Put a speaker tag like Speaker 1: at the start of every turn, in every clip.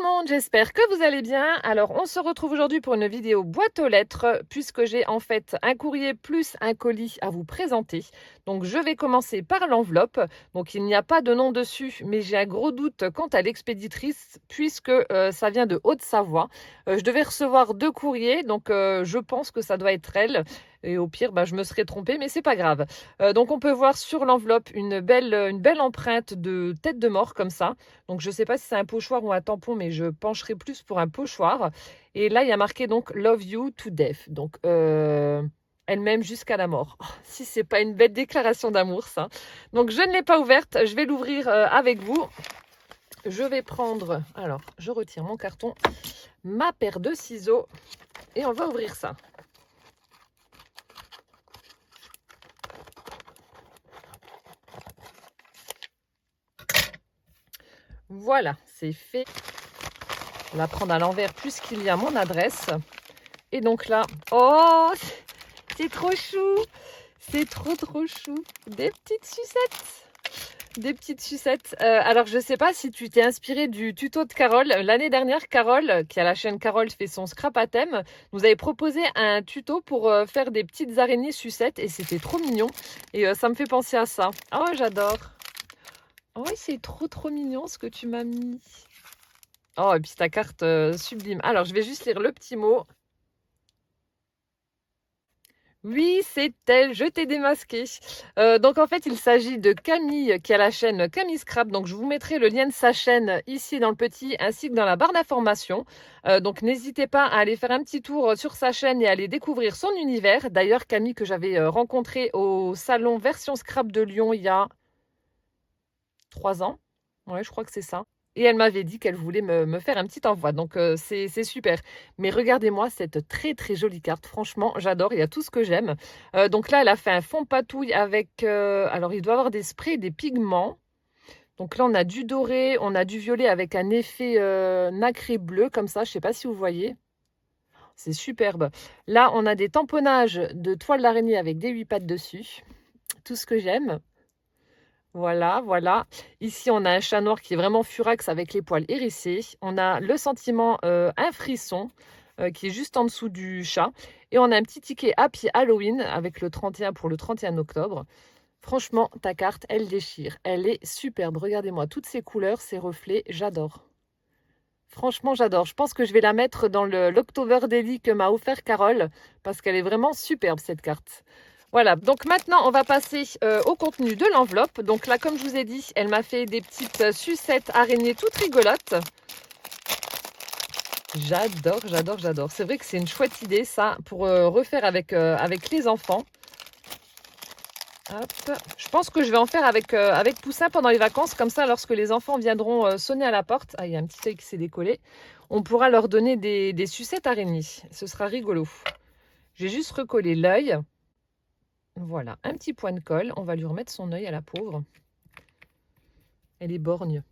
Speaker 1: monde, j'espère que vous allez bien. Alors, on se retrouve aujourd'hui pour une vidéo boîte aux lettres, puisque j'ai en fait un courrier plus un colis à vous présenter. Donc, je vais commencer par l'enveloppe. Donc, il n'y a pas de nom dessus, mais j'ai un gros doute quant à l'expéditrice, puisque ça vient de Haute-Savoie. Je devais recevoir 2 courriers, donc je pense que ça doit être elle. Et au pire, je me serais trompée, mais c'est pas grave. Donc, on peut voir sur l'enveloppe une belle empreinte de tête de mort, comme ça. Donc, je ne sais pas si c'est un pochoir ou un tampon, mais je pencherai plus pour un pochoir. Et là, il y a marqué donc Love you to death. Donc, elle-même jusqu'à la mort. Oh, si c'est pas une belle déclaration d'amour, ça. Donc, je ne l'ai pas ouverte. Je vais l'ouvrir avec vous. Je vais prendre, alors, je retire mon carton, ma paire de ciseaux et on va ouvrir ça. Voilà, c'est fait. Je vais la prendre à l'envers puisqu'il y a mon adresse. Et donc là, oh, c'est trop chou. C'est trop chou. Des petites sucettes. Des petites sucettes. Alors, je ne sais pas si tu t'es inspiré du tuto de Carole. L'année dernière, Carole, qui a la chaîne Carole fait son scrap à thème, nous avait proposé un tuto pour faire des petites araignées sucettes. Et c'était trop mignon. Et ça me fait penser à ça. Oh, j'adore. Oh, c'est trop mignon ce que tu m'as mis. Oh, et puis ta carte sublime. Alors, je vais juste lire le petit mot. Oui, c'est elle, je t'ai démasqué. Donc en fait, il s'agit de Camille qui a la chaîne Camille Scrap. Donc je vous mettrai le lien de sa chaîne ici dans le petit ainsi que dans la barre d'information. Donc n'hésitez pas à aller faire un petit tour sur sa chaîne et à aller découvrir son univers. D'ailleurs, Camille que j'avais rencontré au salon Version Scrap de Lyon il y a 3 ans. Ouais, je crois que c'est ça. Et elle m'avait dit qu'elle voulait me faire un petit envoi. Donc, c'est super. Mais regardez-moi cette très jolie carte. Franchement, j'adore. Il y a tout ce que j'aime. Donc là, elle a fait un fond patouille avec... alors, il doit avoir des sprays, des pigments. Donc là, on a du doré, on a du violet avec un effet nacré bleu, comme ça. Je ne sais pas si vous voyez. C'est superbe. Là, on a des tamponnages de toile d'araignée avec des 8 pattes dessus. Tout ce que j'aime. Voilà. Ici, on a un chat noir qui est vraiment furax avec les poils hérissés. On a le sentiment un frisson qui est juste en dessous du chat. Et on a un petit ticket Happy Halloween avec le 31 pour le 31 octobre. Franchement, ta carte, elle déchire. Elle est superbe. Regardez-moi toutes ces couleurs, ces reflets. J'adore. Franchement, j'adore. Je pense que je vais la mettre dans l'October Daily que m'a offert Carole parce qu'elle est vraiment superbe, cette carte. Voilà, donc maintenant, on va passer au contenu de l'enveloppe. Donc là, comme je vous ai dit, elle m'a fait des petites sucettes araignées toutes rigolotes. J'adore. C'est vrai que c'est une chouette idée, ça, pour refaire avec les enfants. Hop. Je pense que je vais en faire avec Poussin pendant les vacances. Comme ça, lorsque les enfants viendront sonner à la porte, ah, il y a un petit œil qui s'est décollé, on pourra leur donner des sucettes araignées. Ce sera rigolo. J'ai juste recollé l'œil. Voilà, un petit point de colle. On va lui remettre son œil à la pauvre. Elle est borgne.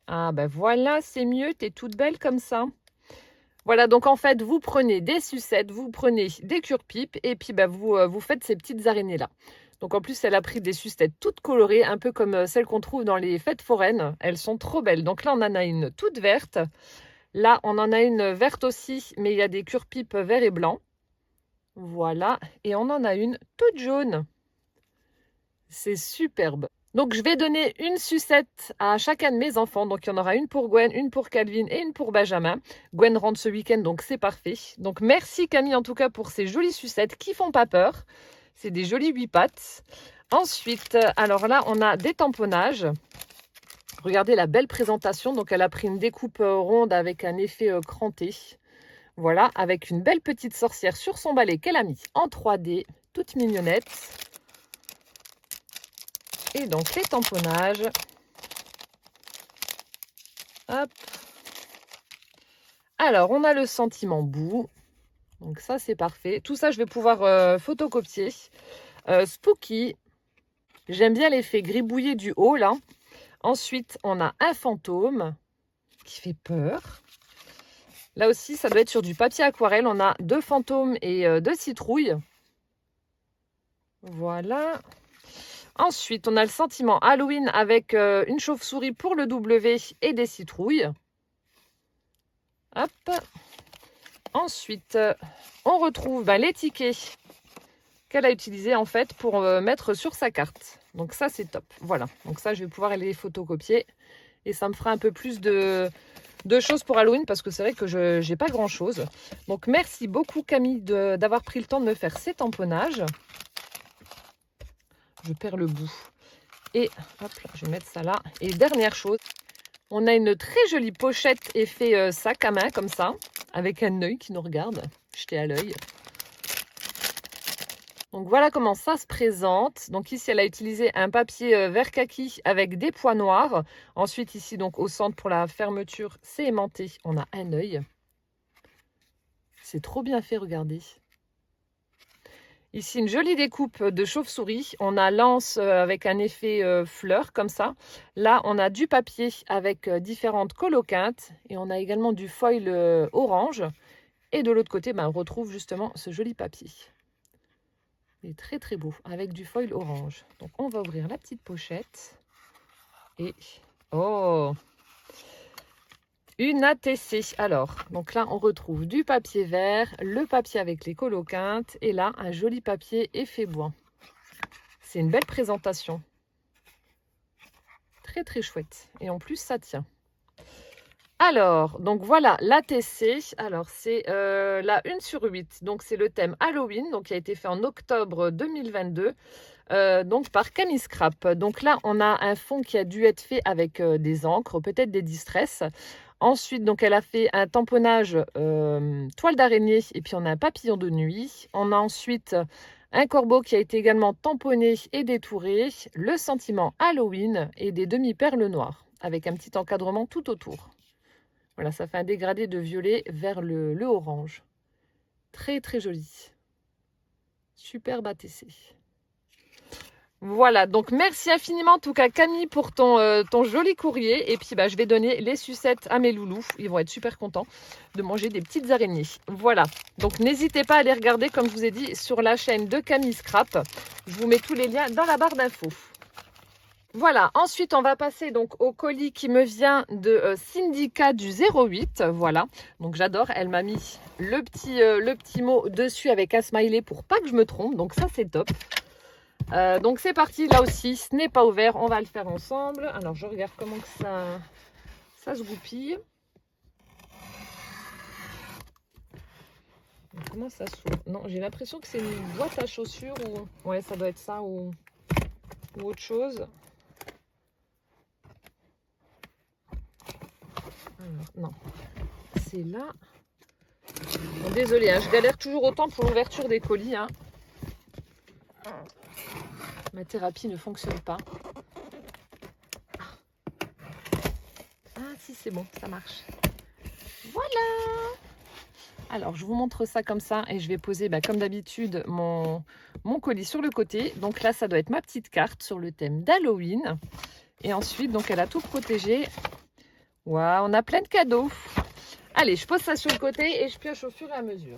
Speaker 1: Ah ben voilà, c'est mieux, t'es toute belle comme ça. Voilà, donc en fait, vous prenez des sucettes, vous prenez des cure-pipes et puis vous faites ces petites araignées-là. Donc en plus, elle a pris des sucettes toutes colorées, un peu comme celles qu'on trouve dans les fêtes foraines. Elles sont trop belles. Donc là, on en a une toute verte. Là, on en a une verte aussi, mais il y a des cure-pipes vert et blanc. Voilà, et on en a une toute jaune. C'est superbe. Donc, je vais donner une sucette à chacun de mes enfants. Donc, il y en aura une pour Gwen, une pour Calvin et une pour Benjamin. Gwen rentre ce week-end, donc c'est parfait. Donc, merci Camille en tout cas pour ces jolies sucettes qui font pas peur. C'est des jolies 8 pattes. Ensuite, alors là, on a des tamponnages. Regardez la belle présentation. Donc, elle a pris une découpe ronde avec un effet cranté. Voilà, avec une belle petite sorcière sur son balai qu'elle a mis en 3D, toute mignonnette. Et donc les tamponnages. Hop. Alors, on a le sentiment boue. Donc ça, c'est parfait. Tout ça, je vais pouvoir photocopier. Spooky. J'aime bien l'effet gribouillé du haut, là. Ensuite, on a un fantôme qui fait peur. Là aussi, ça doit être sur du papier aquarelle. On a 2 fantômes et 2 citrouilles. Voilà. Ensuite, on a le sentiment Halloween avec une chauve-souris pour le W et des citrouilles. Hop. Ensuite, on retrouve les tickets qu'elle a utilisés en fait pour mettre sur sa carte. Donc ça, c'est top. Voilà. Donc ça, je vais pouvoir les photocopier et ça me fera un peu plus de choses pour Halloween parce que c'est vrai que je n'ai pas grand-chose. Donc merci beaucoup Camille d'avoir pris le temps de me faire ces tamponnages. Je perds le bout. Et hop, je vais mettre ça là. Et dernière chose, on a une très jolie pochette effet sac à main comme ça, avec un œil qui nous regarde, jeté à l'œil. Donc voilà comment ça se présente. Donc ici, elle a utilisé un papier vert kaki avec des pois noirs. Ensuite, ici, donc au centre pour la fermeture, c'est aimanté. On a un œil. C'est trop bien fait, regardez. Ici, une jolie découpe de chauve-souris. On a l'anse avec un effet fleur comme ça. Là, on a du papier avec différentes coloquintes. Et on a également du foil orange. Et de l'autre côté, on retrouve justement ce joli papier. Il est très très beau avec du foil orange. Donc, on va ouvrir la petite pochette. Et oh! Une ATC. Alors, donc là, on retrouve du papier vert, le papier avec les coloquintes et là, un joli papier effet bois. C'est une belle présentation. Très, très chouette. Et en plus, ça tient. Alors, donc voilà, l'ATC. Alors, c'est la 1/8. Donc, c'est le thème Halloween, donc qui a été fait en octobre 2022. Donc par Camille Scrap. Donc là, on a un fond qui a dû être fait avec des encres, peut-être des distress. Ensuite, donc elle a fait un tamponnage toile d'araignée et puis on a un papillon de nuit. On a ensuite un corbeau qui a été également tamponné et détouré, le sentiment Halloween et des demi-perles noires avec un petit encadrement tout autour. Voilà, ça fait un dégradé de violet vers le orange. Très très joli. Superbe ATC. Voilà, donc merci infiniment en tout cas Camille pour ton joli courrier. Et puis je vais donner les sucettes à mes loulous. Ils vont être super contents de manger des petites araignées. Voilà, donc n'hésitez pas à les regarder comme je vous ai dit sur la chaîne de Camille Scrap. Je vous mets tous les liens dans la barre d'infos. Voilà, ensuite on va passer donc au colis qui me vient de Syndicat du 08. Voilà, donc j'adore, elle m'a mis le petit mot dessus avec un smiley pour pas que je me trompe. Donc ça c'est top. Donc c'est parti, là aussi, ce n'est pas ouvert, on va le faire ensemble. Alors je regarde comment que ça se goupille. Comment ça s'ouvre? Non, j'ai l'impression que c'est une boîte à chaussures ou... Ouais, ça doit être ça ou autre chose. Alors, non, c'est là. Bon, désolée, hein, je galère toujours autant pour l'ouverture des colis. Hein. Ma thérapie ne fonctionne pas. Ah si, c'est bon, ça marche. Voilà. Alors, je vous montre ça comme ça et je vais poser, comme d'habitude, mon colis sur le côté. Donc là, ça doit être ma petite carte sur le thème d'Halloween. Et ensuite, donc elle a tout protégé. Waouh, on a plein de cadeaux. Allez, je pose ça sur le côté et je pioche au fur et à mesure.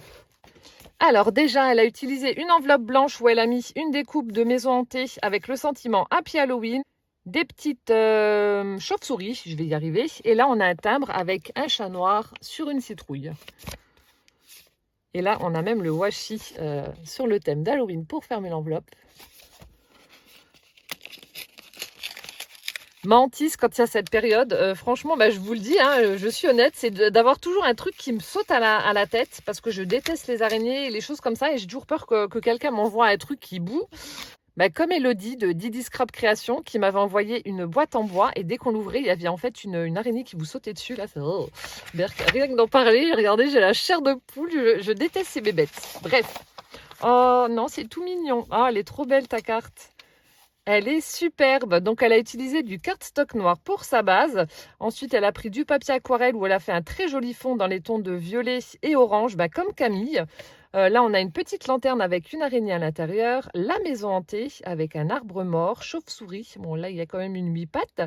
Speaker 1: Alors déjà, elle a utilisé une enveloppe blanche où elle a mis une découpe de maison hantée avec le sentiment Happy Halloween, des petites chauves-souris, je vais y arriver. Et là, on a un timbre avec un chat noir sur une citrouille. Et là, on a même le washi sur le thème d'Halloween pour fermer l'enveloppe. Mantis, quand il y a cette période, franchement, je vous le dis, hein, je suis honnête, c'est d'avoir toujours un truc qui me saute à la tête parce que je déteste les araignées et les choses comme ça et j'ai toujours peur que quelqu'un m'envoie un truc qui boue. Comme Elodie de Didi Scrap Création qui m'avait envoyé une boîte en bois et dès qu'on l'ouvrait, il y avait en fait une araignée qui vous sautait dessus. Là, c'est rien que d'en parler, regardez, j'ai la chair de poule, je déteste ces bébêtes. Bref. Oh non, c'est tout mignon. Oh, elle est trop belle ta carte. Elle est superbe. Donc, elle a utilisé du cardstock noir pour sa base. Ensuite, elle a pris du papier aquarelle où elle a fait un très joli fond dans les tons de violet et orange, comme Camille. Là, on a une petite lanterne avec une araignée à l'intérieur. La maison hantée avec un arbre mort, chauve-souris. Bon, là, il y a quand même une 8 pattes.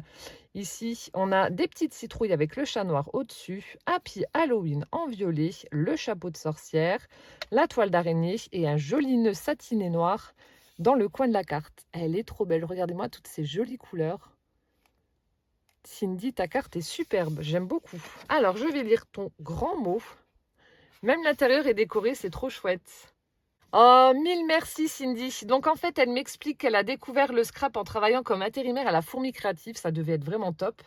Speaker 1: Ici, on a des petites citrouilles avec le chat noir au-dessus. Happy Halloween en violet. Le chapeau de sorcière. La toile d'araignée et un joli nœud satiné noir dans le coin de la carte. Elle est trop belle. Regardez-moi toutes ces jolies couleurs. Cindy, ta carte est superbe. J'aime beaucoup. Alors, je vais lire ton grand mot. Même l'intérieur est décoré, c'est trop chouette. Oh, mille merci Cindy. Donc en fait, elle m'explique qu'elle a découvert le scrap en travaillant comme intérimaire à la Fourmi Créative. Ça devait être vraiment top.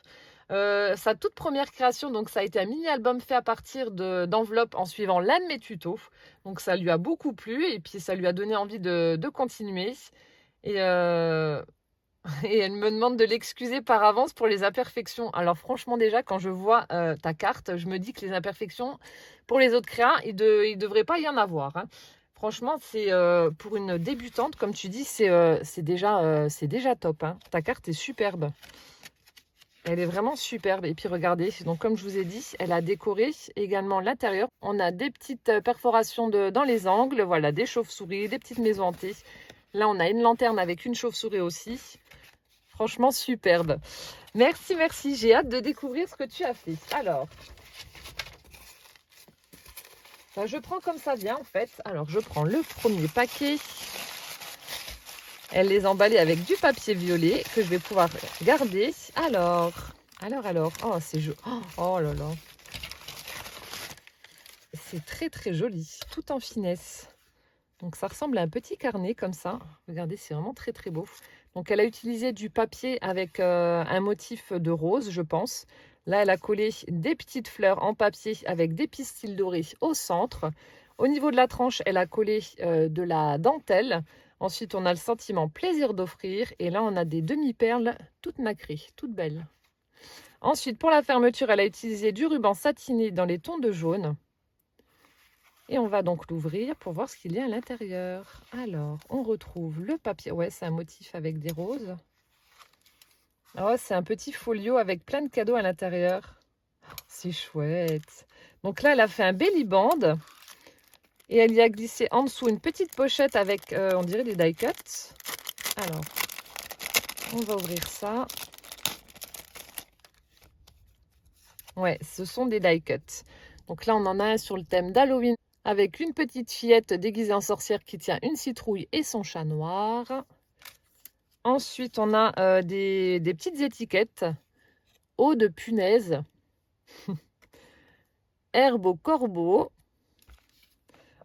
Speaker 1: Sa toute première création, donc ça a été un mini-album fait à partir d'enveloppes en suivant l'un de mes tutos. Donc ça lui a beaucoup plu et puis ça lui a donné envie de continuer. Et, et elle me demande de l'excuser par avance pour les imperfections. Alors franchement déjà, quand je vois ta carte, je me dis que les imperfections, pour les autres créas, il ne devrait pas y en avoir. Hein. Franchement, c'est pour une débutante, comme tu dis, c'est déjà top. Hein. Ta carte est superbe. Elle est vraiment superbe. Et puis regardez, donc comme je vous ai dit, elle a décoré également l'intérieur. On a des petites perforations dans les angles, voilà, des chauves-souris, des petites maisons hantées. Là, on a une lanterne avec une chauve-souris aussi. Franchement, superbe. Merci, merci. J'ai hâte de découvrir ce que tu as fait. Alors, je prends comme ça vient en fait. Alors, je prends le premier paquet. Elle les emballée avec du papier violet que je vais pouvoir garder. Alors. Oh, c'est joli. Oh là là. C'est très, très joli. Tout en finesse. Donc, ça ressemble à un petit carnet comme ça. Regardez, c'est vraiment très, très beau. Donc, elle a utilisé du papier avec un motif de rose, je pense. Là, elle a collé des petites fleurs en papier avec des pistils dorés au centre. Au niveau de la tranche, elle a collé de la dentelle. Ensuite, on a le sentiment plaisir d'offrir. Et là, on a des demi-perles toutes nacrées, toutes belles. Ensuite, pour la fermeture, elle a utilisé du ruban satiné dans les tons de jaune. Et on va donc l'ouvrir pour voir ce qu'il y a à l'intérieur. Alors, on retrouve le papier. Ouais, c'est un motif avec des roses. Oh, c'est un petit folio avec plein de cadeaux à l'intérieur. C'est chouette. Donc là, elle a fait un belly band. Et elle y a glissé en dessous une petite pochette avec, on dirait, des die cuts. Alors, on va ouvrir ça. Ouais, ce sont des die cuts. Donc là, on en a un sur le thème d'Halloween avec une petite fillette déguisée en sorcière qui tient une citrouille et son chat noir. Ensuite, on a des petites étiquettes. Eau de punaise. Herbe au corbeau.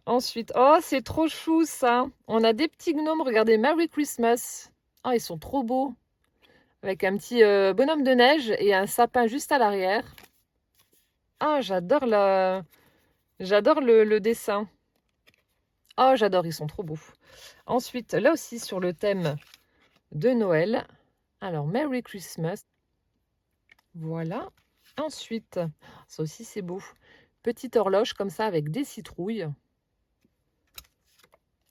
Speaker 1: Ensuite, oh, c'est trop chou ça. On a des petits gnomes, regardez, Merry Christmas. Oh, ils sont trop beaux. Avec un petit bonhomme de neige et un sapin juste à l'arrière. Ah, j'adore le dessin. Oh, j'adore, ils sont trop beaux. Ensuite, là aussi, sur le thème de Noël. Alors, Merry Christmas. Voilà. Ensuite, ça aussi, c'est beau. Petite horloge comme ça avec des citrouilles.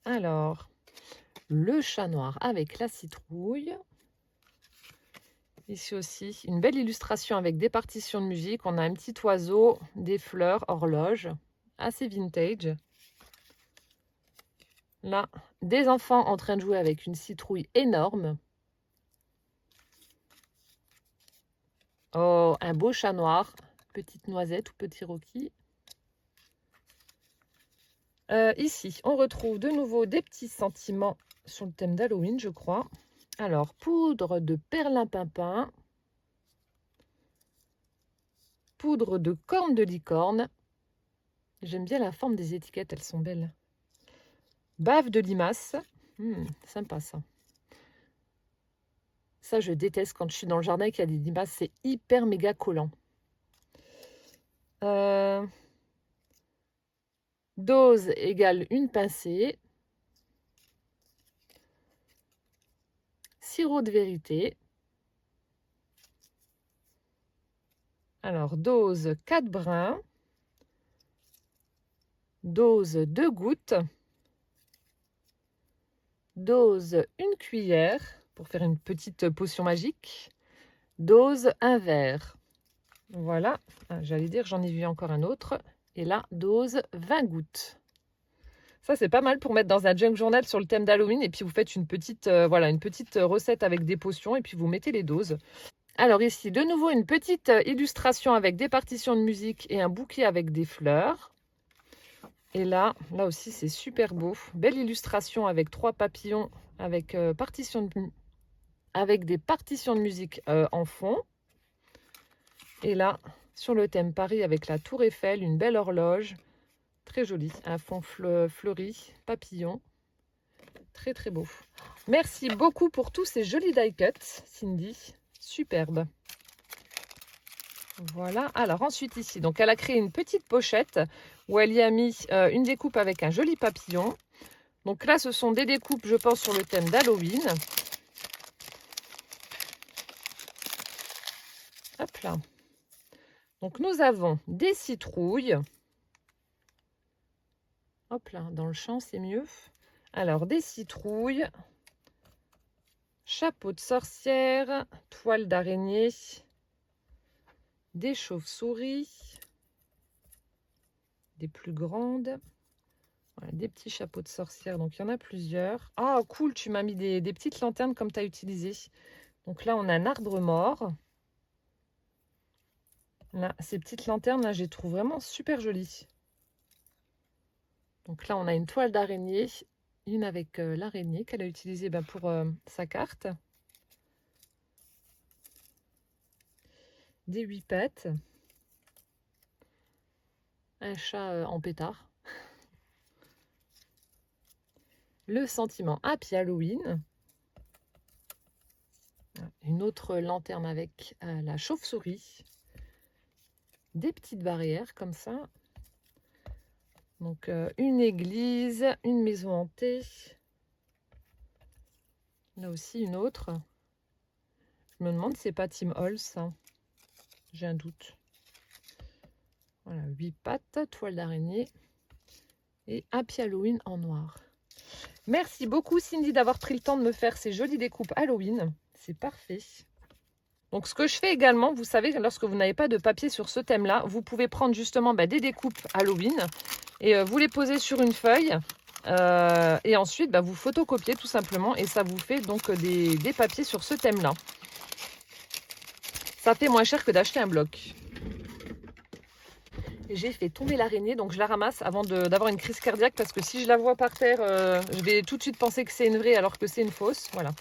Speaker 1: Alors, le chat noir avec la citrouille. Ici aussi, une belle illustration avec des partitions de musique. On a un petit oiseau, des fleurs, horloge. Assez vintage. Là, des enfants en train de jouer avec une citrouille énorme. Oh, un beau chat noir. Petite noisette ou petit roquis. Ici, on retrouve de nouveau des petits sentiments sur le thème d'Halloween, je crois. Alors, poudre de perlimpinpin. Poudre de corne de licorne. J'aime bien la forme des étiquettes, elles sont belles. Bave de limace. Sympa ça. Ça, je déteste quand je suis dans le jardin et qu'il y a des limaces. C'est hyper méga collant. Dose égale une pincée. Sirop de vérité. Alors, dose 4 brins. Dose 2 gouttes. Dose 1 cuillère pour faire une petite potion magique. Dose 1 verre. Voilà, j'allais dire, j'en ai vu encore un autre. Et là, dose 20 gouttes. Ça, c'est pas mal pour mettre dans un junk journal sur le thème d'Halloween. Et puis, vous faites une petite, une petite recette avec des potions. Et puis, vous mettez les doses. Alors ici, de nouveau, une petite illustration avec des partitions de musique et un bouquet avec des fleurs. Et là aussi, c'est super beau. Belle illustration avec 3 papillons avec, avec des partitions de musique en fond. Et là, sur le thème Paris avec la tour Eiffel, une belle horloge. Très jolie, un fond fleuri, papillon. Très très beau. Merci beaucoup pour tous ces jolis die cuts, Cindy. Superbe. Voilà. Alors ensuite ici, donc elle a créé une petite pochette où elle y a mis une découpe avec un joli papillon. Donc là, ce sont des découpes, je pense, sur le thème d'Halloween. Hop là. Donc nous avons des citrouilles. Hop là, dans le champ, c'est mieux. Alors, des citrouilles, chapeau de sorcière, toile d'araignée, des chauves-souris, des plus grandes, voilà, des petits chapeaux de sorcière, donc il y en a plusieurs. Ah, cool, tu m'as mis des petites lanternes comme tu as utilisé. Donc là, on a un arbre mort. Là, ces petites lanternes, là, je les trouve vraiment super jolies. Donc là, on a une toile d'araignée, une avec l'araignée qu'elle a utilisée pour sa carte. Des 8 pattes. Un chat en pétard. Le sentiment Happy Halloween. Une autre lanterne avec la chauve-souris. Des petites barrières comme ça. Donc une église, une maison hantée. Là aussi une autre. Je me demande si c'est pas Tim Holtz, ça. J'ai un doute. Voilà, 8 pattes, toile d'araignée et Happy Halloween en noir. Merci beaucoup Cindy d'avoir pris le temps de me faire ces jolies découpes Halloween. C'est parfait. Donc ce que je fais également, vous savez, lorsque vous n'avez pas de papier sur ce thème-là, vous pouvez prendre justement des découpes Halloween et vous les posez sur une feuille. Et ensuite, vous photocopiez tout simplement et ça vous fait donc des papiers sur ce thème-là. Ça fait moins cher que d'acheter un bloc. J'ai fait tomber l'araignée, donc je la ramasse avant d'avoir une crise cardiaque parce que si je la vois par terre, je vais tout de suite penser que c'est une vraie alors que c'est une fausse. Voilà.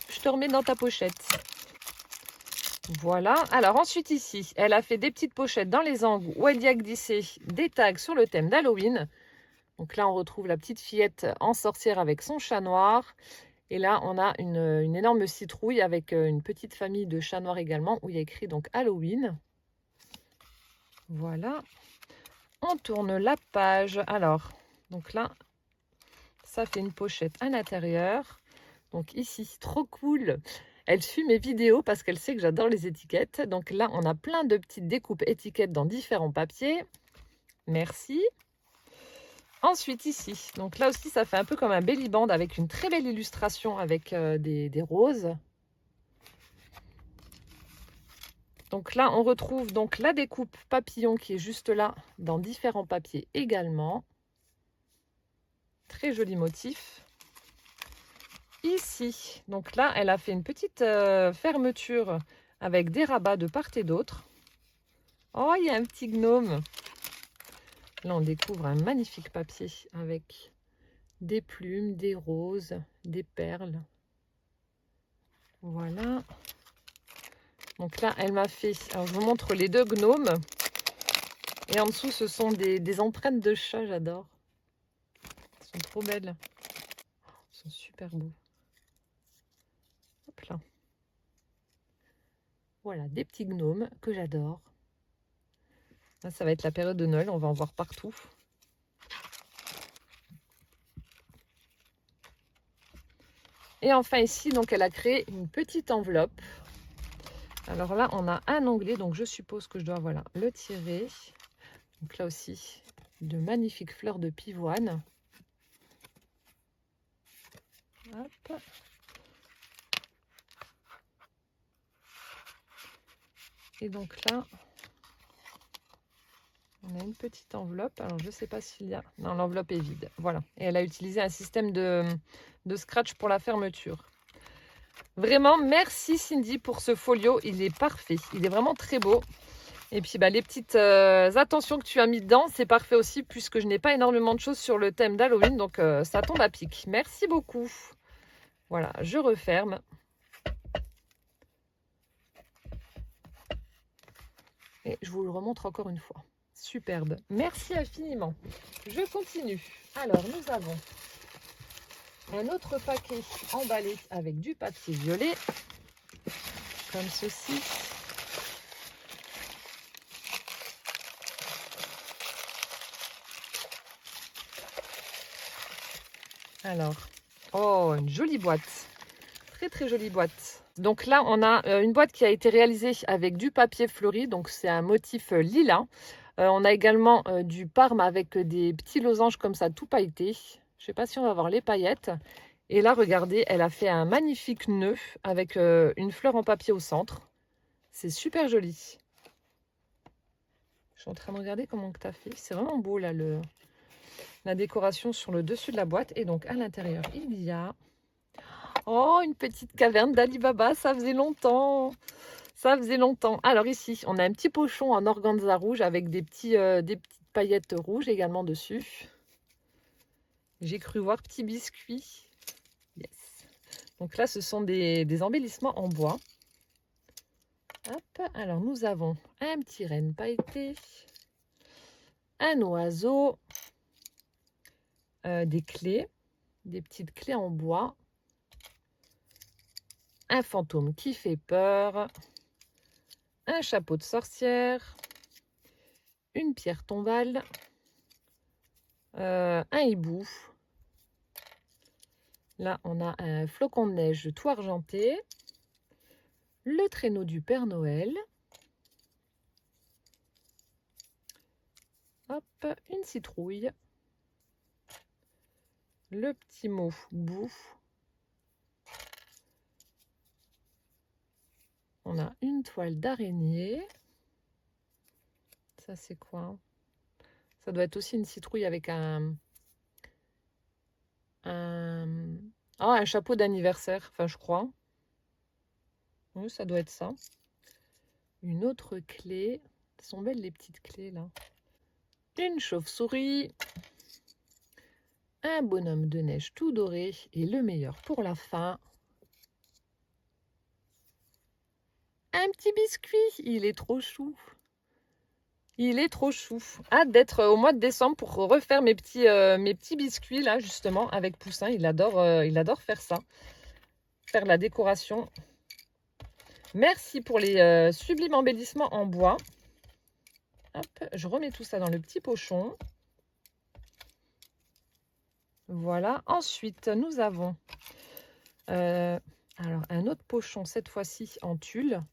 Speaker 1: Je te remets dans ta pochette. Voilà. Alors ensuite ici, elle a fait des petites pochettes dans les angles où elle y a glissé des tags sur le thème d'Halloween. Donc là, on retrouve la petite fillette en sorcière avec son chat noir. Et là, on a une énorme citrouille avec une petite famille de chats noirs également où il y a écrit donc Halloween. Voilà. On tourne la page. Alors, donc là, ça fait une pochette à l'intérieur. Donc ici, trop cool. Elle suit mes vidéos parce qu'elle sait que j'adore les étiquettes. Donc là, on a plein de petites découpes étiquettes dans différents papiers. Merci. Ensuite ici, donc là aussi, ça fait un peu comme un belly band avec une très belle illustration avec des roses. Donc là, on retrouve donc la découpe papillon qui est juste là dans différents papiers également. Très joli motif. Ici, donc là, elle a fait une petite fermeture avec des rabats de part et d'autre. Oh, il y a un petit gnome. Là, on découvre un magnifique papier avec des plumes, des roses, des perles. Voilà. Donc là, elle m'a fait... Alors, je vous montre les deux gnomes. Et en dessous, ce sont des empreintes de chat, j'adore. Elles sont trop belles. Ils sont super beaux. Hop là. Voilà, des petits gnomes que j'adore. Là, ça va être la période de Noël, on va en voir partout. Et enfin ici, donc elle a créé une petite enveloppe. Alors là, on a un onglet, donc je suppose que je dois le tirer. Donc là aussi, de magnifiques fleurs de pivoine. Hop. Et donc là, on a une petite enveloppe. Alors je ne sais pas s'il y a... Non, l'enveloppe est vide. Voilà. Et elle a utilisé un système de scratch pour la fermeture. Vraiment, merci Cindy pour ce folio. Il est parfait. Il est vraiment très beau. Et puis les petites attentions que tu as mis dedans, c'est parfait aussi puisque je n'ai pas énormément de choses sur le thème d'Halloween, donc ça tombe à pic. Merci beaucoup. Voilà, je referme. Et je vous le remontre encore une fois. Superbe. Merci infiniment. Je continue. Alors, nous avons un autre paquet emballé avec du papier violet, comme ceci. Alors, oh, une jolie boîte. Très, très jolie boîte. Donc là, on a une boîte qui a été réalisée avec du papier fleuri. Donc, c'est un motif lilas. On a également du parme avec des petits losanges comme ça, tout pailletés. Je ne sais pas si on va voir les paillettes. Et là, regardez, elle a fait un magnifique nœud avec une fleur en papier au centre. C'est super joli. Je suis en train de regarder comment tu as fait. C'est vraiment beau là, la décoration sur le dessus de la boîte. Et donc, à l'intérieur, il y a... Oh, une petite caverne d'Ali Baba, ça faisait longtemps. Ça faisait longtemps. Alors ici, on a un petit pochon en organza rouge avec des petites paillettes rouges également dessus. J'ai cru voir petits biscuits. Yes. Donc là, ce sont des embellissements en bois. Hop. Alors nous avons un petit renne pailleté, un oiseau, des clés, des petites clés en bois, un fantôme qui fait peur, un chapeau de sorcière, une pierre tombale, un hibou. Là, on a un flocon de neige tout argenté, le traîneau du Père Noël, hop, une citrouille, le petit mot boue. On a une toile d'araignée. Ça, c'est quoi? Ça doit être aussi une citrouille avec un chapeau d'anniversaire, enfin, je crois. Oui, ça doit être ça. Une autre clé. Elles sont belles, les petites clés, là. Une chauve-souris. Un bonhomme de neige tout doré. Et le meilleur pour la fin. Un petit biscuit. Il est trop chou. Il est trop chou. Hâte d'être au mois de décembre pour refaire mes petits biscuits, là, justement, avec Poussin. Il adore faire ça. Faire la décoration. Merci pour les sublimes embellissements en bois. Hop, je remets tout ça dans le petit pochon. Voilà. Ensuite, nous avons alors un autre pochon, cette fois-ci en tulle,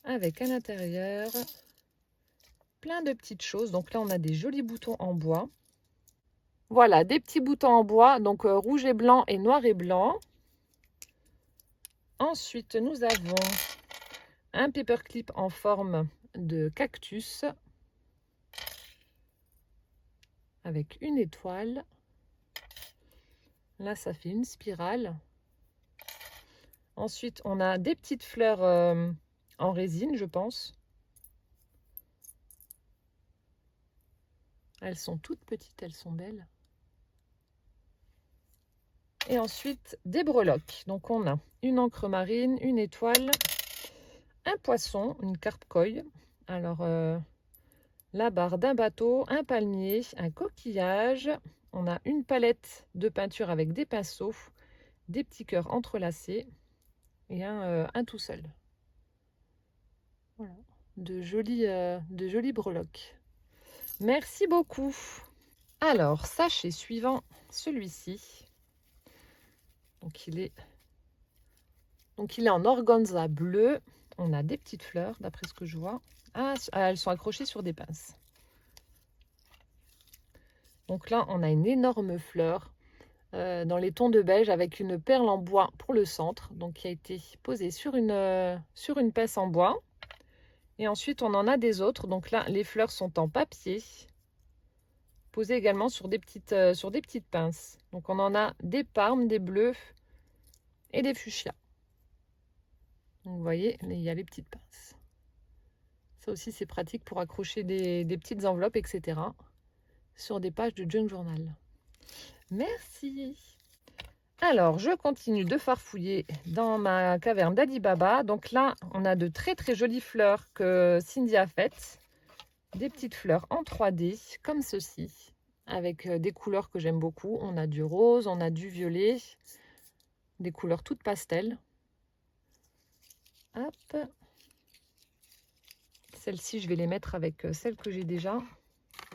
Speaker 1: avec à l'intérieur plein de petites choses. Donc là, on a des jolis boutons en bois. Voilà, des petits boutons en bois, donc rouge et blanc et noir et blanc. Ensuite, nous avons un paperclip en forme de cactus avec une étoile. Là, ça fait une spirale. Ensuite, on a des petites fleurs en résine, je pense. Elles sont toutes petites, elles sont belles. Et ensuite, des breloques. Donc, on a une encre marine, une étoile, un poisson, une carpe koi. Alors, la barre d'un bateau, un palmier, un coquillage. On a une palette de peinture avec des pinceaux, des petits cœurs entrelacés et un tout seul. Voilà, de jolies breloques. Merci beaucoup. Alors, sachet suivant, celui-ci. Donc il est en organza bleu. On a des petites fleurs, d'après ce que je vois. Ah, elles sont accrochées sur des pinces. Donc là, on a une énorme fleur dans les tons de beige avec une perle en bois pour le centre. Donc qui a été posée sur une pince en bois. Et ensuite, on en a des autres. Donc là, les fleurs sont en papier, posées également sur des petites pinces. Donc on en a des parmes, des bleus et des fuchsias. Donc vous voyez, il y a les petites pinces. Ça aussi, c'est pratique pour accrocher des petites enveloppes, etc. sur des pages de junk journal. Merci. Alors, je continue de farfouiller dans ma caverne d'Alibaba. Donc là, on a de très très jolies fleurs que Cindy a faites. Des petites fleurs en 3D, comme ceci, avec des couleurs que j'aime beaucoup. On a du rose, on a du violet, des couleurs toutes pastel. Hop. Celles-ci, je vais les mettre avec celles que j'ai déjà.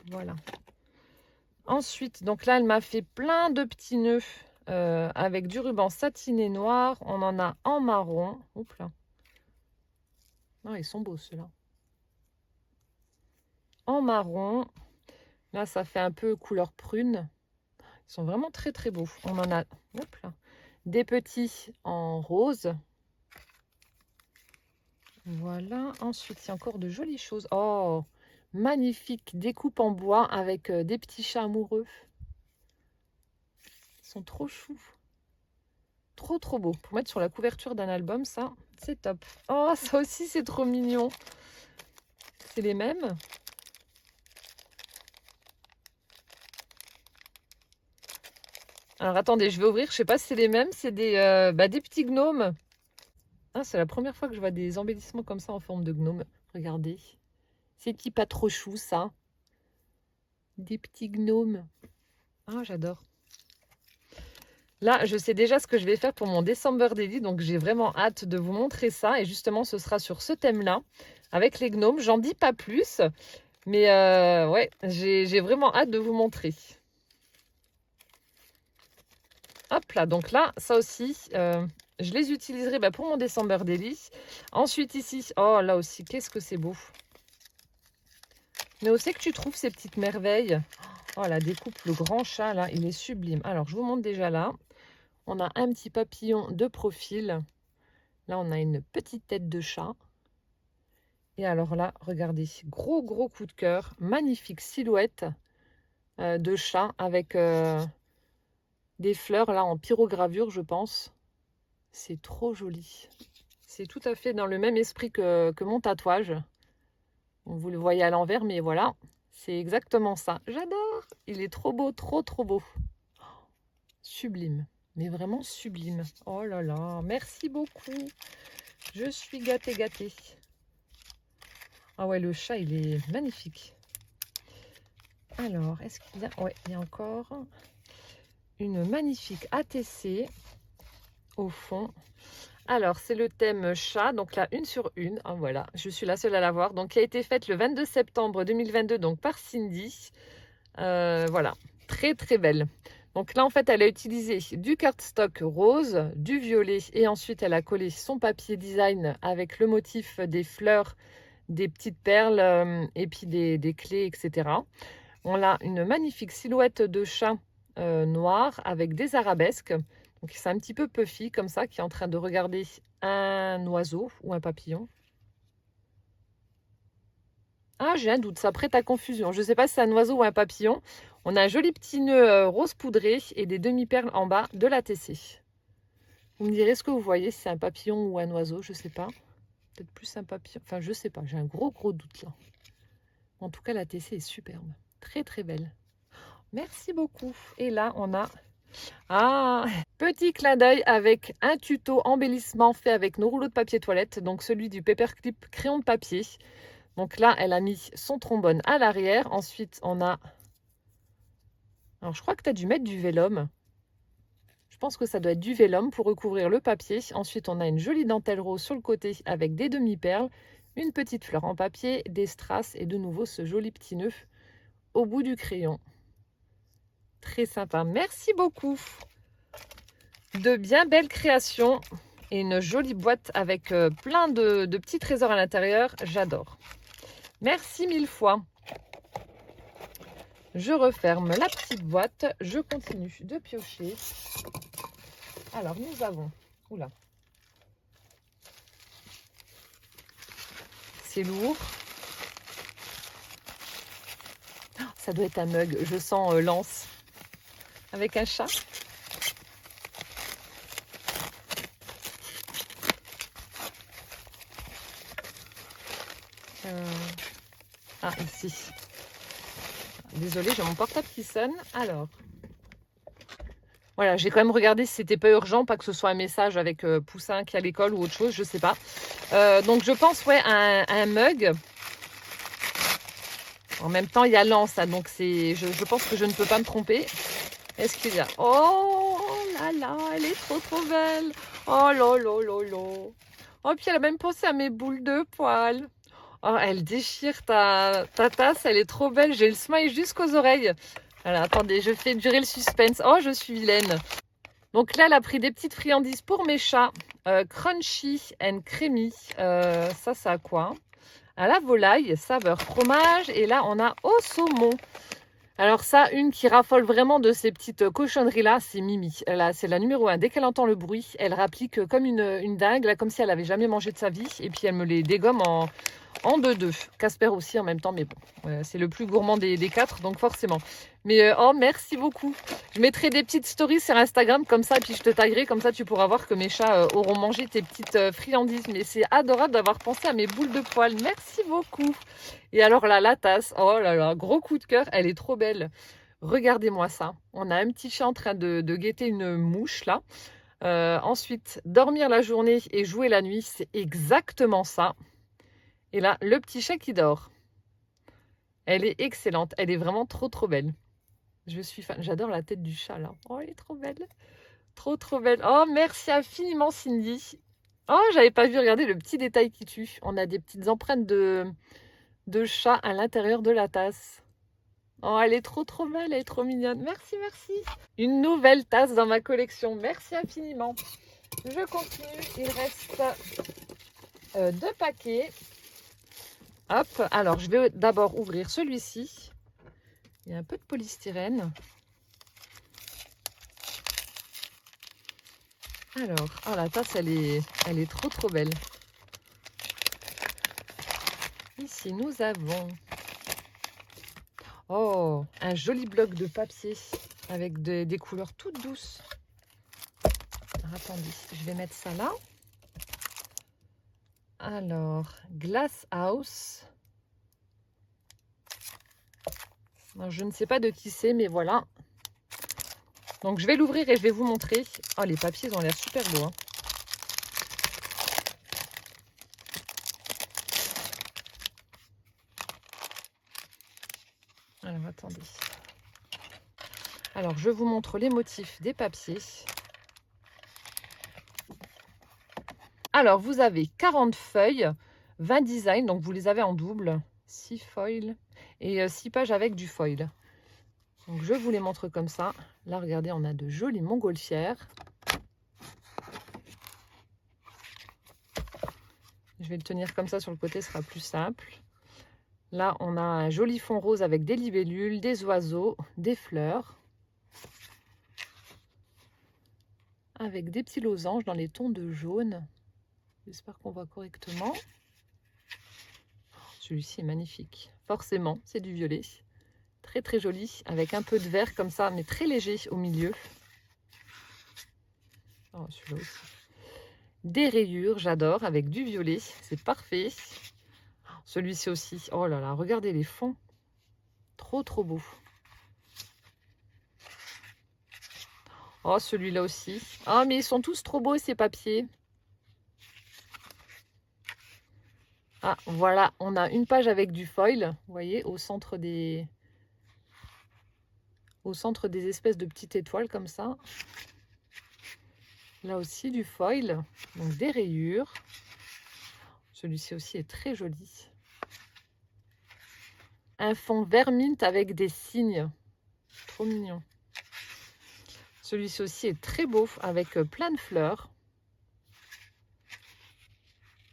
Speaker 1: Voilà. Ensuite, donc là, elle m'a fait plein de petits nœuds avec du ruban satiné noir. On en a en marron. Oups là. Non, ils sont beaux ceux-là. En marron. Là, ça fait un peu couleur prune. Ils sont vraiment très très beaux. On en a hop là, des petits en rose. Voilà. Ensuite, il y a encore de jolies choses. Oh, magnifique découpe en bois avec des petits chats amoureux. Ils sont trop choux. Trop trop beau. Pour mettre sur la couverture d'un album, ça, c'est top. Oh, ça aussi, c'est trop mignon. C'est les mêmes. Alors, attendez, je vais ouvrir. Je sais pas si c'est les mêmes. C'est des petits gnomes. Ah, c'est la première fois que je vois des embellissements comme ça en forme de gnome. Regardez. Ces petits pas trop choux, ça. Des petits gnomes. Ah, j'adore. Là, je sais déjà ce que je vais faire pour mon December Daily, donc j'ai vraiment hâte de vous montrer ça. Et justement, ce sera sur ce thème-là, avec les gnomes. J'en dis pas plus, mais ouais, j'ai vraiment hâte de vous montrer. Hop là, donc là, ça aussi, je les utiliserai pour mon December Daily. Ensuite ici, oh là aussi, qu'est-ce que c'est beau. Mais où c'est que tu trouves ces petites merveilles? Oh, la découpe, le grand chat, là, il est sublime. Alors, je vous montre déjà là. On a un petit papillon de profil. Là, on a une petite tête de chat. Et alors là, regardez, gros coup de cœur. Magnifique silhouette de chat avec des fleurs là en pyrogravure, je pense. C'est trop joli. C'est tout à fait dans le même esprit que mon tatouage. Vous le voyez à l'envers, mais voilà, c'est exactement ça. J'adore. Il est trop beau, trop beau. Sublime. Mais vraiment sublime. Oh là là, merci beaucoup. Je suis gâtée. Ah ouais, le chat, il est magnifique. Alors, est-ce qu'il y a... Ouais, il y a encore une magnifique ATC au fond. Alors, c'est le thème chat, donc là, 1 sur 1. Ah, voilà, je suis la seule à l'avoir. Donc, qui a été faite le 22 septembre 2022, donc par Cindy. Voilà, très belle. Donc là, en fait, elle a utilisé du cardstock rose, du violet, et ensuite, elle a collé son papier design avec le motif des fleurs, des petites perles, et puis des clés, etc. On a une magnifique silhouette de chat noir avec des arabesques. Donc, c'est un petit peu puffy, comme ça, qui est en train de regarder un oiseau ou un papillon. Ah, j'ai un doute, ça prête à confusion. Je ne sais pas si c'est un oiseau ou un papillon. On a un joli petit nœud rose poudré et des demi-perles en bas de la TC. Vous me direz ce que vous voyez, si c'est un papillon ou un oiseau, je ne sais pas. Peut-être plus un papillon. Enfin, je ne sais pas, j'ai un gros doute là. En tout cas, la TC est superbe. Très belle. Merci beaucoup. Et là, on a... Ah, petit clin d'œil avec un tuto embellissement fait avec nos rouleaux de papier toilette. Donc, celui du Paperclip crayon de papier. Donc là, elle a mis son trombone à l'arrière. Ensuite, on a... Alors, je crois que tu as dû mettre du vélum. Je pense que ça doit être du vélum pour recouvrir le papier. Ensuite, on a une jolie dentelle rose sur le côté avec des demi-perles, une petite fleur en papier, des strass et de nouveau ce joli petit nœud au bout du crayon. Très sympa. Merci beaucoup. De bien belles créations et une jolie boîte avec plein de petits trésors à l'intérieur. J'adore. Merci 1000 fois. Je referme la petite boîte. Je continue de piocher. Alors, nous avons... Oula. C'est lourd. Oh, ça doit être un mug. Je sens l'anse. Avec un chat. ici. Désolée, j'ai mon portable qui sonne. Alors, voilà, j'ai quand même regardé si c'était pas urgent, pas que ce soit un message avec Poussin qui est à l'école ou autre chose, je sais pas. Donc je pense, ouais, un mug. En même temps, il y a Lance, hein, donc je pense que je ne peux pas me tromper. Est-ce qu'il y a... Oh là là, elle est trop trop belle. Oh là là là là. Oh, puis elle a même pensé à mes boules de poils. Oh, elle déchire ta tasse, elle est trop belle. J'ai le smile jusqu'aux oreilles. Alors, attendez, je fais durer le suspense. Oh, je suis vilaine. Donc là, elle a pris des petites friandises pour mes chats. Crunchy and creamy. Ça a quoi? À la volaille, saveur fromage. Et là, on a au saumon. Alors ça, une qui raffole vraiment de ces petites cochonneries-là, c'est Mimi. Là, c'est la numéro 1. Dès qu'elle entend le bruit, elle rapplique comme une dingue, là, comme si elle avait jamais mangé de sa vie. Et puis elle me les dégomme en deux. Casper aussi en même temps, mais bon, c'est le plus gourmand des 4, donc forcément. Mais oh, merci beaucoup. Je mettrai des petites stories sur Instagram comme ça, et puis je te taguerai, comme ça tu pourras voir que mes chats auront mangé tes petites friandises. Mais c'est adorable d'avoir pensé à mes boules de poils. Merci beaucoup. Et alors là, la tasse, oh là là, gros coup de cœur, elle est trop belle. Regardez-moi ça. On a un petit chat en train de guetter une mouche là. Ensuite, dormir la journée et jouer la nuit, c'est exactement ça. Et là, le petit chat qui dort. Elle est excellente. Elle est vraiment trop trop belle. Je suis fan. J'adore la tête du chat là. Oh, elle est trop belle. Trop trop belle. Oh, merci infiniment Cindy. Oh, j'avais pas vu. Regarder le petit détail qui tue. On a des petites empreintes de chat à l'intérieur de la tasse. Oh, elle est trop trop belle. Elle est trop mignonne. Merci, merci. Une nouvelle tasse dans ma collection. Merci infiniment. Je continue. Il reste 2 paquets. Hop, alors je vais d'abord ouvrir celui-ci. Il y a un peu de polystyrène. Alors, oh, la tasse, elle est trop trop belle. Ici, nous avons un joli bloc de papier avec des couleurs toutes douces. Alors, attendez, je vais mettre ça là. Alors, Glass House. Alors, je ne sais pas de qui c'est, mais voilà. Donc, je vais l'ouvrir et je vais vous montrer. Oh, les papiers, ils ont l'air super beaux. Hein. Alors, attendez. Alors, je vous montre les motifs des papiers. Alors, vous avez 40 feuilles, 20 designs, donc vous les avez en double. 6 foils et 6 pages avec du foil. Donc, je vous les montre comme ça. Là, regardez, on a de jolies montgolfières. Je vais le tenir comme ça sur le côté, ce sera plus simple. Là, on a un joli fond rose avec des libellules, des oiseaux, des fleurs. Avec des petits losanges dans les tons de jaune. J'espère qu'on voit correctement. Celui-ci est magnifique. Forcément, c'est du violet. Très très joli, avec un peu de vert comme ça, mais très léger au milieu. Oh, celui-là aussi. Des rayures, j'adore, avec du violet. C'est parfait. Celui-ci aussi. Oh là là, regardez les fonds. Trop trop beau. Oh, celui-là aussi. Ah, mais ils sont tous trop beaux ces papiers. Ah, voilà, on a une page avec du foil, vous voyez, au centre des espèces de petites étoiles comme ça. Là aussi du foil, donc des rayures. Celui-ci aussi est très joli. Un fond vert mint avec des cygnes. Trop mignon. Celui-ci aussi est très beau avec plein de fleurs.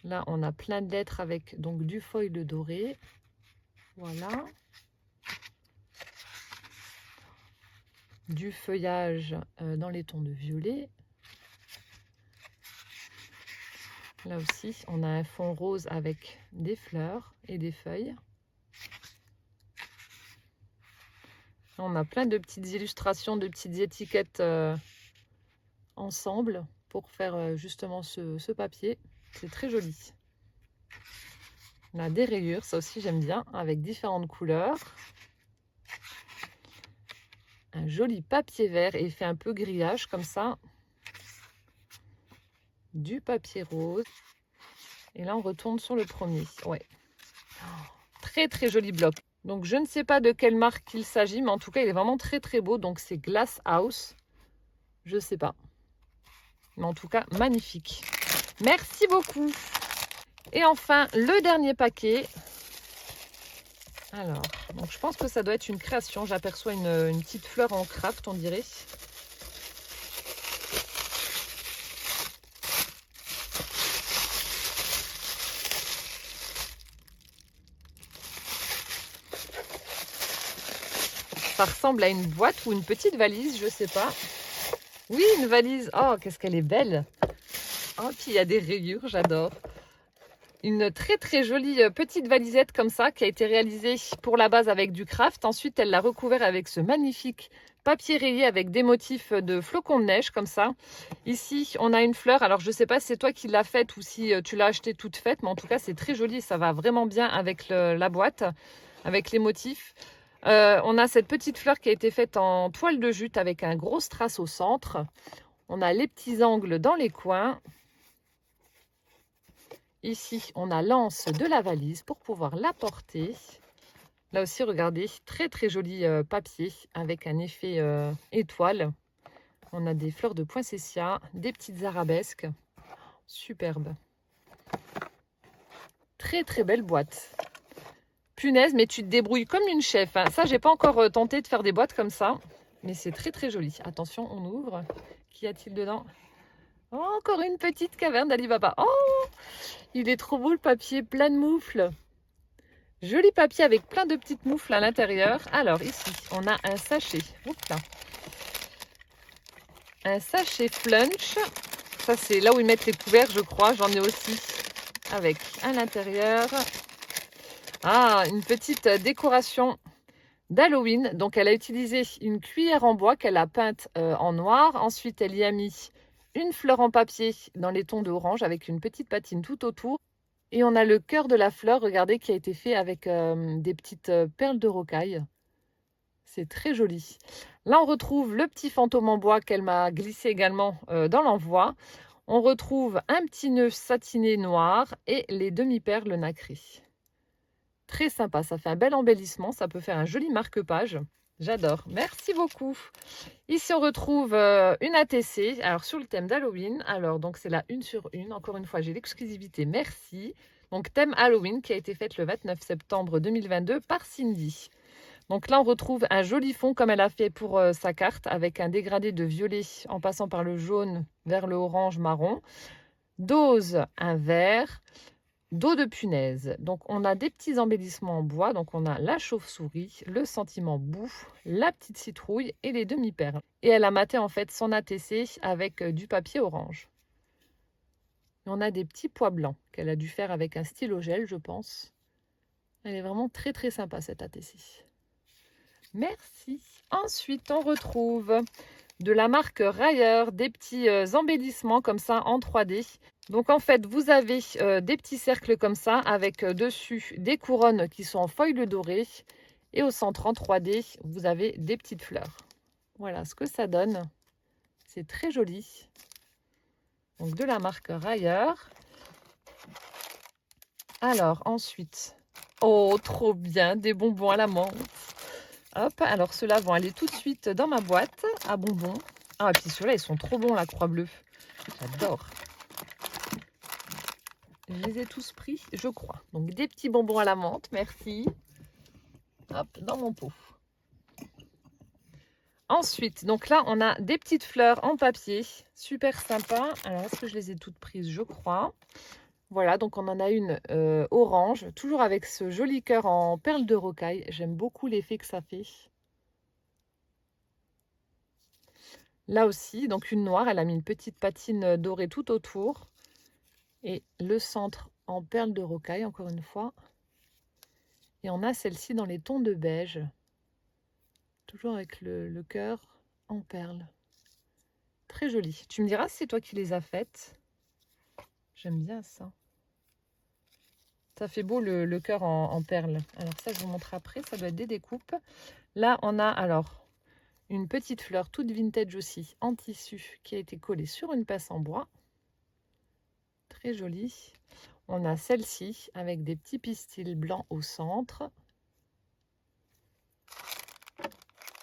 Speaker 1: Là, on a plein de lettres avec donc du foil doré. Voilà. Du feuillage dans les tons de violet. Là aussi, on a un fond rose avec des fleurs et des feuilles. On a plein de petites illustrations, de petites étiquettes ensemble pour faire justement ce papier. C'est très joli. On a des rayures, ça aussi j'aime bien, avec différentes couleurs. Un joli papier vert et il fait un peu grillage comme ça. Du papier rose. Et là, on retourne sur le premier. Ouais. Très, très joli bloc. Donc, je ne sais pas de quelle marque il s'agit, mais en tout cas, il est vraiment très, très beau. Donc, c'est Glass House. Je ne sais pas. Mais en tout cas, magnifique. Merci beaucoup. Et enfin, le dernier paquet. Alors, donc je pense que ça doit être une création. J'aperçois une petite fleur en craft, on dirait. Ça ressemble à une boîte ou une petite valise, je sais pas. Oui, une valise. Oh, qu'est-ce qu'elle est belle. Oh, puis il y a des rayures, j'adore. Une très très jolie petite valisette comme ça qui a été réalisée pour la base avec du craft. Ensuite, elle l'a recouvert avec ce magnifique papier rayé avec des motifs de flocons de neige comme ça. Ici, on a une fleur. Alors, je ne sais pas si c'est toi qui l'as faite ou si tu l'as achetée toute faite, mais en tout cas, c'est très joli. Ça va vraiment bien avec la boîte, avec les motifs. On a cette petite fleur qui a été faite en toile de jute avec un gros strass au centre. On a les petits angles dans les coins. Ici, on a l'anse de la valise pour pouvoir la porter. Là aussi, regardez, très très joli papier avec un effet étoile. On a des fleurs de poinsettia, des petites arabesques. Superbe. Très très belle boîte. Punaise, mais tu te débrouilles comme une chef. Hein. Ça, j'ai pas encore tenté de faire des boîtes comme ça. Mais c'est très très joli. Attention, on ouvre. Qu'y a-t-il dedans? Oh, encore une petite caverne d'Alibaba. Oh, il est trop beau le papier, plein de moufles. Joli papier avec plein de petites moufles à l'intérieur. Alors ici, on a un sachet. Oups là. Un sachet Flunch. Ça, c'est là où ils mettent les couverts, je crois. J'en ai aussi avec à l'intérieur. Ah, une petite décoration d'Halloween. Donc, elle a utilisé une cuillère en bois qu'elle a peinte en noir. Ensuite, elle y a mis une fleur en papier dans les tons d'orange avec une petite patine tout autour. Et on a le cœur de la fleur, regardez, qui a été fait avec des petites perles de rocaille. C'est très joli. Là, on retrouve le petit fantôme en bois qu'elle m'a glissé également dans l'envoi. On retrouve un petit nœud satiné noir et les demi-perles nacrées. Très sympa, ça fait un bel embellissement. Ça peut faire un joli marque-page. J'adore. Merci beaucoup. Ici, on retrouve une ATC, alors sur le thème d'Halloween. Alors, donc, c'est la 1 sur 1. Encore une fois, j'ai l'exclusivité. Merci. Donc, thème Halloween qui a été faite le 29 septembre 2022 par Cindy. Donc là, on retrouve un joli fond comme elle a fait pour sa carte avec un dégradé de violet en passant par le jaune vers le orange marron. Dose, un vert. Dos de punaise. Donc, on a des petits embellissements en bois. Donc, on a la chauve-souris, le sentiment boue, la petite citrouille et les demi-perles. Et elle a maté en fait son ATC avec du papier orange. Et on a des petits pois blancs qu'elle a dû faire avec un stylo gel, je pense. Elle est vraiment très très sympa cette ATC. Merci. Ensuite, on retrouve de la marque Rayer, des petits embellissements comme ça en 3D. Donc en fait, vous avez des petits cercles comme ça avec dessus des couronnes qui sont en feuilles dorées. Et au centre en 3D, vous avez des petites fleurs. Voilà ce que ça donne. C'est très joli. Donc de la marque Rayer. Alors ensuite, oh trop bien, des bonbons à la menthe. Hop, alors ceux-là vont aller tout de suite dans ma boîte à bonbons. Ah, et puis ceux-là, ils sont trop bons, la croix bleue. J'adore. Je les ai tous pris, je crois. Donc, des petits bonbons à la menthe, merci. Hop, dans mon pot. Ensuite, donc là, on a des petites fleurs en papier. Super sympa. Alors, est-ce que je les ai toutes prises? Je crois. Voilà, donc on en a une orange, toujours avec ce joli cœur en perles de rocaille. J'aime beaucoup l'effet que ça fait. Là aussi, donc une noire, elle a mis une petite patine dorée tout autour. Et le centre en perles de rocaille, encore une fois. Et on a celle-ci dans les tons de beige. Toujours avec le cœur en perles. Très joli. Tu me diras si c'est toi qui les as faites. J'aime bien ça. Ça fait beau le cœur en perles. Alors ça, je vous montre après. Ça doit être des découpes. Là, on a alors une petite fleur toute vintage aussi en tissu qui a été collée sur une pince en bois. Très jolie. On a celle-ci avec des petits pistils blancs au centre.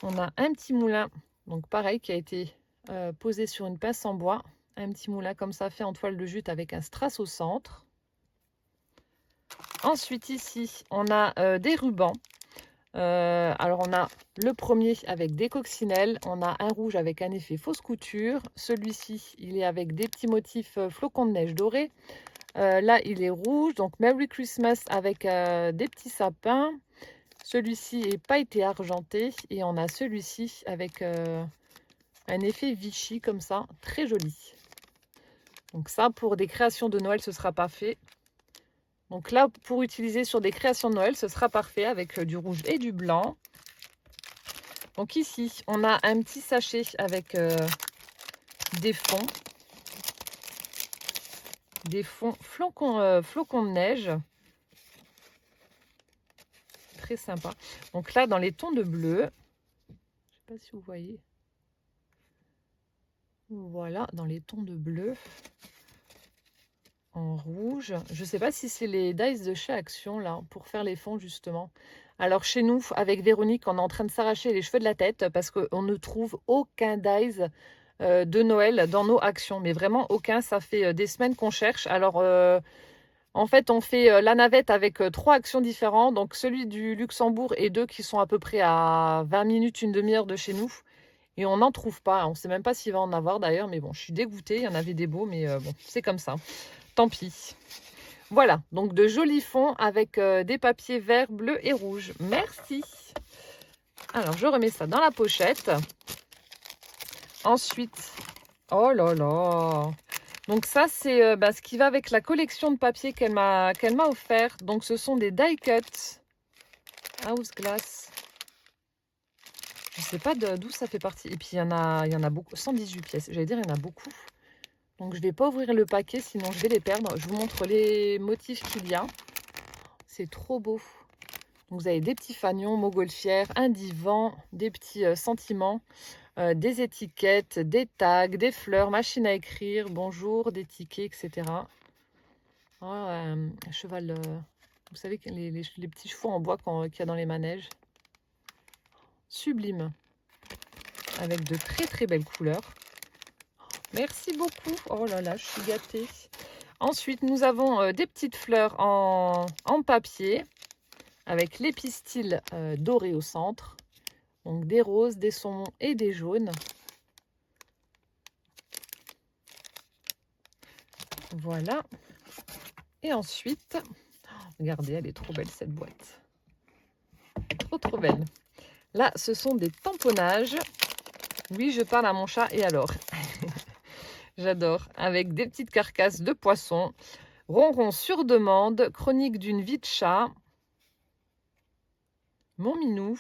Speaker 1: On a un petit moulin, donc pareil, qui a été posé sur une pince en bois. Un petit moulin comme ça fait en toile de jute avec un strass au centre. Ensuite ici, on a des rubans. Alors on a le premier avec des coccinelles. On a un rouge avec un effet fausse couture. Celui-ci, il est avec des petits motifs flocons de neige dorés. Là, il est rouge, donc Merry Christmas avec des petits sapins. Celui-ci est pailleté argenté et on a celui-ci avec un effet Vichy comme ça, très joli. Donc ça, pour des créations de Noël, ce sera parfait. Donc là, pour utiliser sur des créations de Noël, ce sera parfait avec du rouge et du blanc. Donc ici, on a un petit sachet avec des fonds. Des fonds flocons de neige. Très sympa. Donc là, dans les tons de bleu, je ne sais pas si vous voyez. Voilà, dans les tons de bleu, en rouge. Je ne sais pas si c'est les dies de chez Action, là, pour faire les fonds, justement. Alors, chez nous, avec Véronique, on est en train de s'arracher les cheveux de la tête parce qu'on ne trouve aucun dies de Noël dans nos actions. Mais vraiment, aucun. Ça fait des semaines qu'on cherche. Alors, en fait, on fait la navette avec 3 actions différentes. Donc, celui du Luxembourg et 2 qui sont à peu près à 20 minutes, une demi-heure de chez nous. Et on n'en trouve pas. On ne sait même pas s'il va en avoir d'ailleurs. Mais bon, je suis dégoûtée. Il y en avait des beaux. Mais bon, c'est comme ça. Tant pis. Voilà. Donc, de jolis fonds avec des papiers verts, bleus et rouges. Merci. Alors, je remets ça dans la pochette. Ensuite, oh là là. Donc ça, c'est ce qui va avec la collection de papier qu'elle m'a offert. Donc ce sont des die cuts house glass. Je ne sais pas d'où ça fait partie. Et puis il y en a beaucoup, 118 pièces. J'allais dire, il y en a beaucoup. Donc je ne vais pas ouvrir le paquet, sinon je vais les perdre. Je vous montre les motifs qu'il y a. C'est trop beau. Donc vous avez des petits fanions, montgolfières, un divan, des petits sentiments. Des étiquettes, des tags, des fleurs, machine à écrire, bonjour, des tickets, etc. Oh, un cheval, vous savez, les petits chevaux en bois qu'il y a dans les manèges. Sublime. Avec de très très belles couleurs. Merci beaucoup. Oh là là, je suis gâtée. Ensuite, nous avons des petites fleurs en papier avec les pistils dorés au centre. Donc des roses, des saumons et des jaunes. Voilà. Et ensuite, regardez, elle est trop belle cette boîte. Trop belle. Là, ce sont des tamponnages. Oui, je parle à mon chat et alors. J'adore. Avec des petites carcasses de poissons. Ronron sur demande. Chronique d'une vie de chat. Mon minou.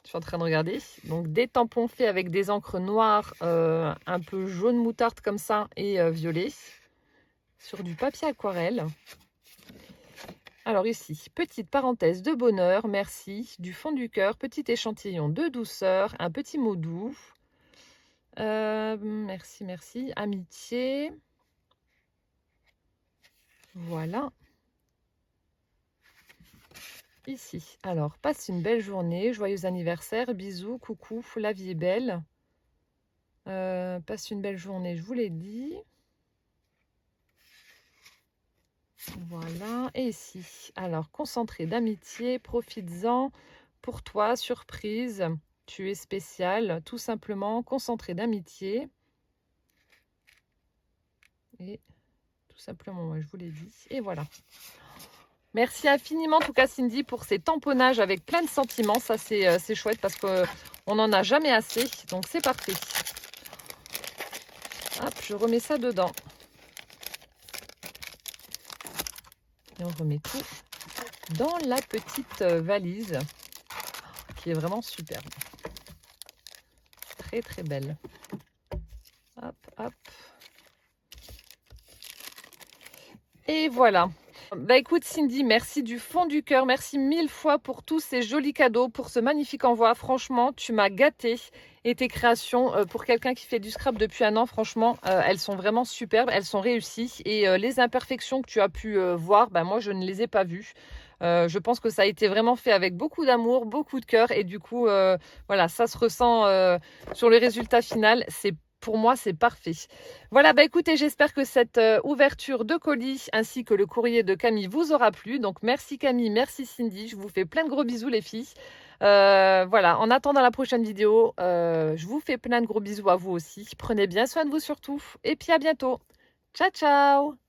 Speaker 1: Je suis en train de regarder. Donc des tampons faits avec des encres noires, un peu jaune moutarde comme ça et violet. Sur du papier aquarelle. Alors ici, petite parenthèse de bonheur, merci, du fond du cœur, petit échantillon de douceur, un petit mot doux. Merci, merci, amitié. Voilà. Ici, alors, passe une belle journée, joyeux anniversaire, bisous, coucou, la vie est belle. Passe une belle journée, je vous l'ai dit. Voilà, et ici, alors, concentré d'amitié, profites-en, pour toi, surprise, tu es spécial, tout simplement, concentré d'amitié. Et tout simplement, moi, je vous l'ai dit, et voilà. Merci infiniment, en tout cas, Cindy, pour ces tamponnages avec plein de sentiments, ça c'est chouette parce qu'on n'en a jamais assez, donc c'est parfait. Hop, je remets ça dedans. Et on remet tout dans la petite valise qui est vraiment superbe. Très très belle. Hop, hop. Et voilà. Bah écoute Cindy, merci du fond du cœur, merci 1000 fois pour tous ces jolis cadeaux, pour ce magnifique envoi. Franchement, tu m'as gâtée et tes créations, pour quelqu'un qui fait du scrap depuis un an, franchement, elles sont vraiment superbes, elles sont réussies et les imperfections que tu as pu voir, bah moi je ne les ai pas vues. Je pense que ça a été vraiment fait avec beaucoup d'amour, beaucoup de cœur et du coup, voilà, ça se ressent sur le résultat final. Pour moi, c'est parfait. Voilà, bah écoutez, j'espère que cette ouverture de colis ainsi que le courrier de Camille vous aura plu. Donc merci Camille, merci Cindy. Je vous fais plein de gros bisous les filles. Voilà, en attendant la prochaine vidéo, je vous fais plein de gros bisous à vous aussi. Prenez bien soin de vous surtout. Et puis à bientôt. Ciao, ciao!